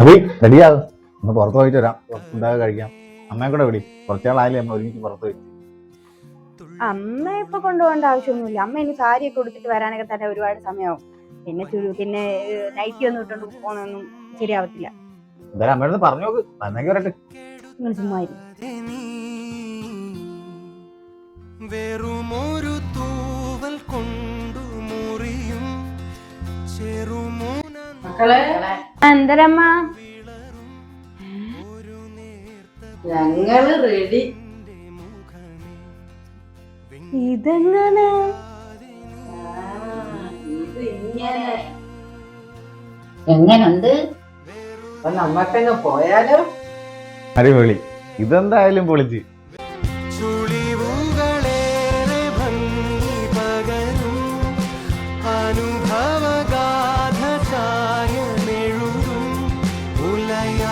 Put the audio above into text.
അപ്പൊ റെഡിയാകും, ഒന്ന് പുറത്ത് പോയിട്ട് വരാം, ഫുഡൊക്കെ കഴിക്കാം. അമ്മയെ കൂടെ വിളി, കുറച്ചാളായാലും നമ്മൾ ഒരുമിച്ച് പുറത്ത് പോയി. അമ്മ ഇപ്പൊ കൊണ്ടുപോകേണ്ട ആവശ്യമൊന്നുമില്ല. അമ്മ ഇനി സാരിയൊക്കെ കൊടുത്തിട്ട് വരാനൊക്കെ തന്നെ ഒരുപാട് സമയമാവും. പിന്നെ നൈറ്റി ഒന്നും ഇട്ടോണ്ട് പോകുന്നൊന്നും ശരിയാവത്തില്ല. എന്തായാലും അമ്മയുടെ അടുത്ത് പറഞ്ഞു നോക്ക്, വന്നെങ്കിൽ വരട്ടെ. നിങ്ങൾ ചുമ്മാ വെറുമൊരു തൂവൽ കൊണ്ടു മുറിയും എന്തരമ്മ ഞങ്ങള് റെഡി. ഇതെങ്ങനെ എങ്ങനുണ്ട്? അപ്പൊ നമ്മക്കങ്ങ് പോയാലോ? അടിപൊളി, ഇതെന്തായാലും പൊളിച്ച്. ചുളിവുകളേറെ ഭംഗി പകരും അനുഭവഗാഥ ചായ